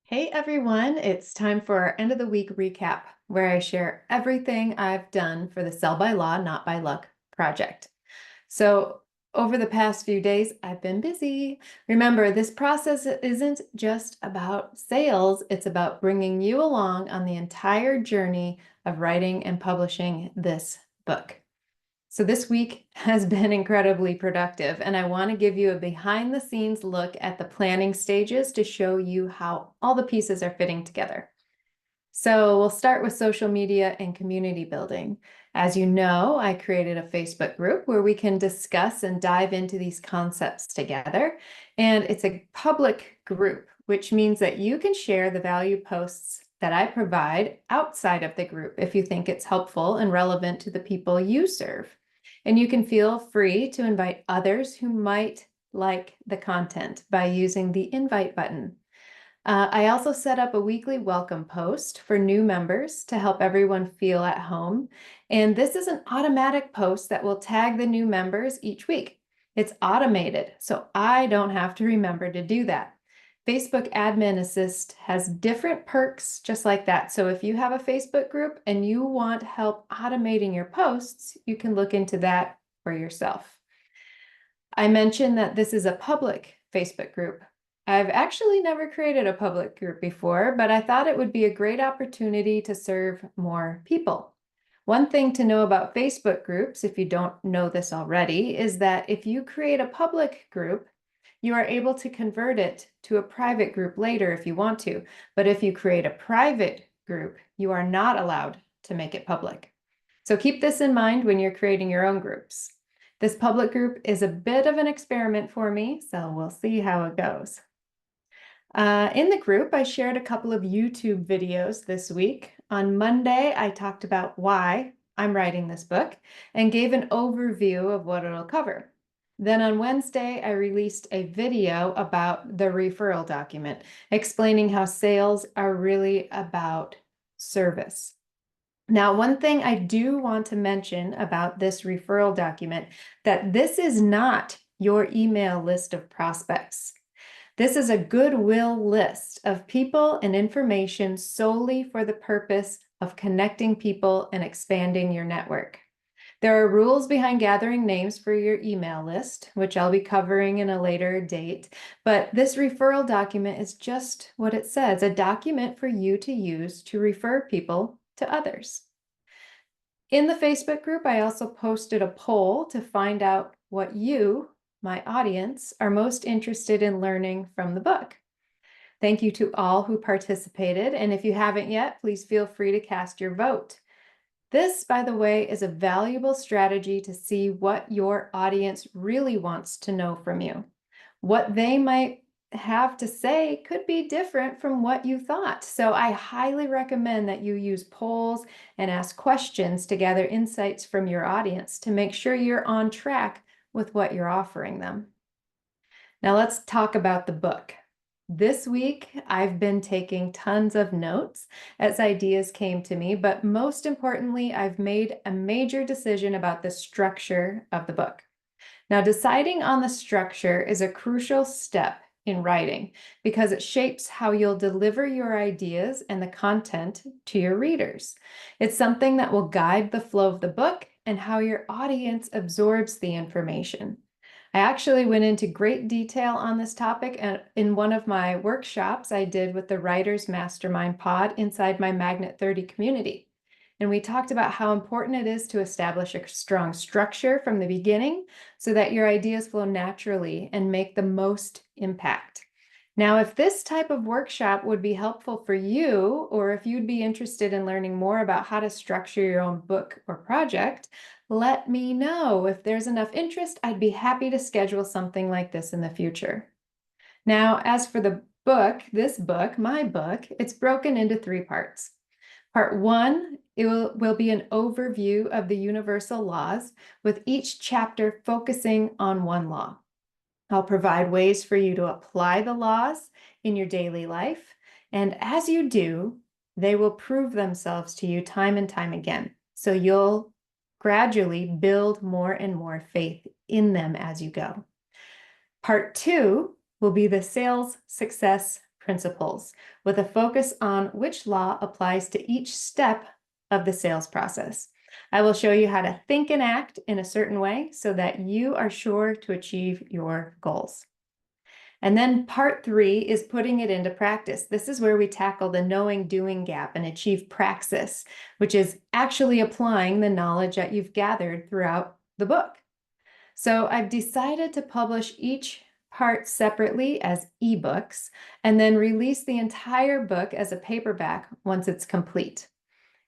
Hey everyone, it's time for our end of the week recap where I share everything I've done for the Sell by Law, Not by Luck project. So, over the past few days, I've been busy. Remember, this process isn't just about sales, it's about bringing you along on the entire journey of writing and publishing this book. So this week has been incredibly productive, and I want to give you a behind the scenes look at the planning stages to show you how all the pieces are fitting together. So we'll start with social media and community building. As you know, I created a Facebook group where we can discuss and dive into these concepts together. And it's a public group, which means that you can share the value posts that I provide outside of the group if you think it's helpful and relevant to the people you serve. And you can feel free to invite others who might like the content by using the invite button. I also set up a weekly welcome post for new members to help everyone feel at home. And this is an automatic post that will tag the new members each week. It's automated, so I don't have to remember to do that. Facebook Admin Assist has different perks just like that. So if you have a Facebook group and you want help automating your posts, you can look into that for yourself. I mentioned that this is a public Facebook group. I've actually never created a public group before, but I thought it would be a great opportunity to serve more people. One thing to know about Facebook groups, if you don't know this already, is that if you create a public group, you are able to convert it to a private group later if you want to. But if you create a private group, you are not allowed to make it public. So keep this in mind when you're creating your own groups. This public group is a bit of an experiment for me, so we'll see how it goes. In the group, I shared a couple of YouTube videos this week. On Monday, I talked about why I'm writing this book and gave an overview of what it'll cover. Then on Wednesday, I released a video about the referral document, explaining how sales are really about service. Now, one thing I do want to mention about this referral document, that this is not your email list of prospects. This is a goodwill list of people and information solely for the purpose of connecting people and expanding your network. There are rules behind gathering names for your email list, which I'll be covering in a later date, but this referral document is just what it says, a document for you to use to refer people to others. In the Facebook group, I also posted a poll to find out what you, my audience, are most interested in learning from the book. Thank you to all who participated, and if you haven't yet, please feel free to cast your vote. This, by the way, is a valuable strategy to see what your audience really wants to know from you. What they might have to say could be different from what you thought. So I highly recommend that you use polls and ask questions to gather insights from your audience to make sure you're on track with what you're offering them. Now let's talk about the book. This week, I've been taking tons of notes as ideas came to me, but most importantly, I've made a major decision about the structure of the book. Now, deciding on the structure is a crucial step in writing because it shapes how you'll deliver your ideas and the content to your readers. It's something that will guide the flow of the book and how your audience absorbs the information. I actually went into great detail on this topic in one of my workshops I did with the Writers Mastermind Pod inside my Magnet 30 community. And we talked about how important it is to establish a strong structure from the beginning so that your ideas flow naturally and make the most impact. Now, if this type of workshop would be helpful for you, or if you'd be interested in learning more about how to structure your own book or project, let me know. If there's enough interest, I'd be happy to schedule something like this in the future. Now, as for the book, this book, my book, it's broken into 3 parts. Part 1, it will be an overview of the universal laws, with each chapter focusing on one law. I'll provide ways for you to apply the laws in your daily life, and as you do, they will prove themselves to you time and time again. So you'll gradually build more and more faith in them as you go. Part 2 will be the sales success principles with a focus on which law applies to each step of the sales process. I will show you how to think and act in a certain way so that you are sure to achieve your goals. And then part 3 is putting it into practice. This is where we tackle the knowing-doing gap and achieve praxis, which is actually applying the knowledge that you've gathered throughout the book. So I've decided to publish each part separately as ebooks and then release the entire book as a paperback once it's complete.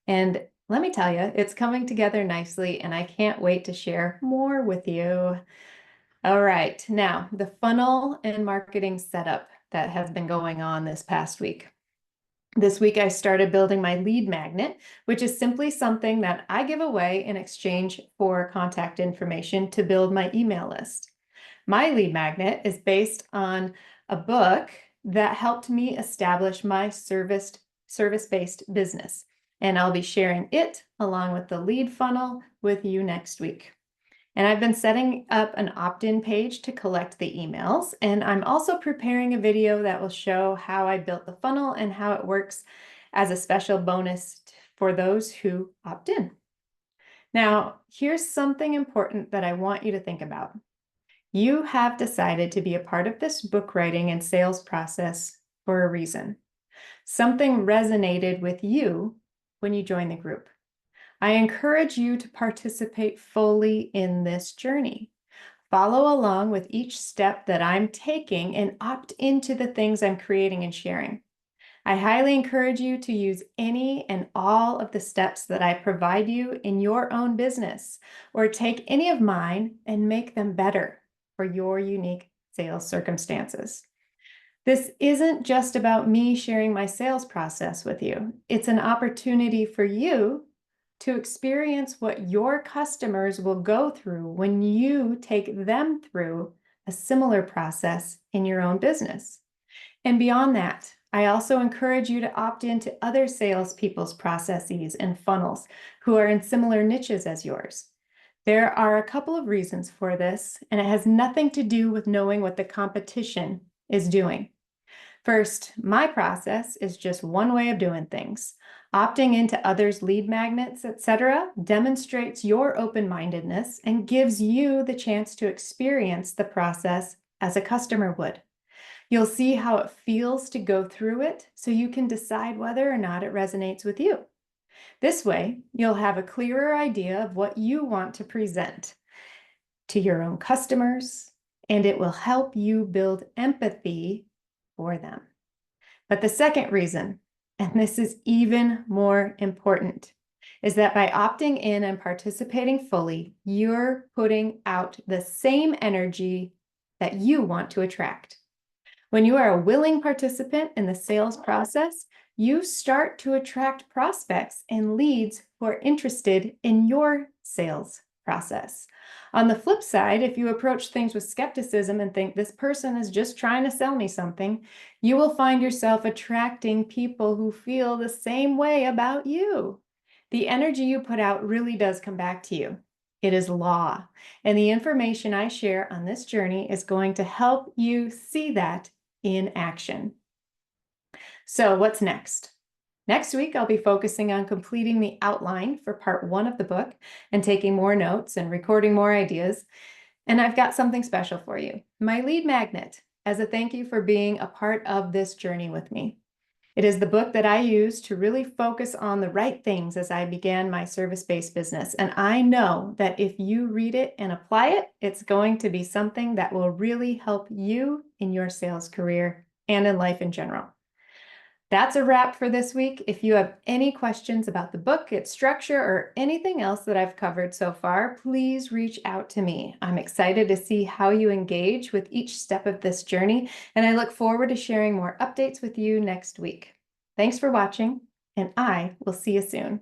And let me tell you, it's coming together nicely and I can't wait to share more with you. All right, now the funnel and marketing setup that has been going on this past week. This week, I started building my lead magnet, which is simply something that I give away in exchange for contact information to build my email list. My lead magnet is based on a book that helped me establish my service-based business, and I'll be sharing it along with the lead funnel with you next week. And I've been setting up an opt-in page to collect the emails. And I'm also preparing a video that will show how I built the funnel and how it works as a special bonus for those who opt in. Now, here's something important that I want you to think about. You have decided to be a part of this book writing and sales process for a reason. Something resonated with you when you joined the group. I encourage you to participate fully in this journey. Follow along with each step that I'm taking and opt into the things I'm creating and sharing. I highly encourage you to use any and all of the steps that I provide you in your own business, or take any of mine and make them better for your unique sales circumstances. This isn't just about me sharing my sales process with you. It's an opportunity for you to experience what your customers will go through when you take them through a similar process in your own business. And beyond that, I also encourage you to opt into other salespeople's processes and funnels who are in similar niches as yours. There are a couple of reasons for this, and it has nothing to do with knowing what the competition is doing. First, my process is just one way of doing things. Opting into others' lead magnets, etc., demonstrates your open-mindedness and gives you the chance to experience the process as a customer would. You'll see how it feels to go through it so you can decide whether or not it resonates with you. This way, you'll have a clearer idea of what you want to present to your own customers, and it will help you build empathy for them. But the second reason, and this is even more important, is that by opting in and participating fully, you're putting out the same energy that you want to attract. When you are a willing participant in the sales process, you start to attract prospects and leads who are interested in your sales process. On the flip side, if you approach things with skepticism and think this person is just trying to sell me something, you will find yourself attracting people who feel the same way about you. The energy you put out really does come back to you. It is law, and the information I share on this journey is going to help you see that in action. So what's next? Next week, I'll be focusing on completing the outline for part 1 of the book and taking more notes and recording more ideas. And I've got something special for you, my lead magnet, as a thank you for being a part of this journey with me. It is the book that I used to really focus on the right things as I began my service-based business. And I know that if you read it and apply it, it's going to be something that will really help you in your sales career and in life in general. That's a wrap for this week. If you have any questions about the book, its structure, or anything else that I've covered so far, please reach out to me. I'm excited to see how you engage with each step of this journey, and I look forward to sharing more updates with you next week. Thanks for watching, and I will see you soon.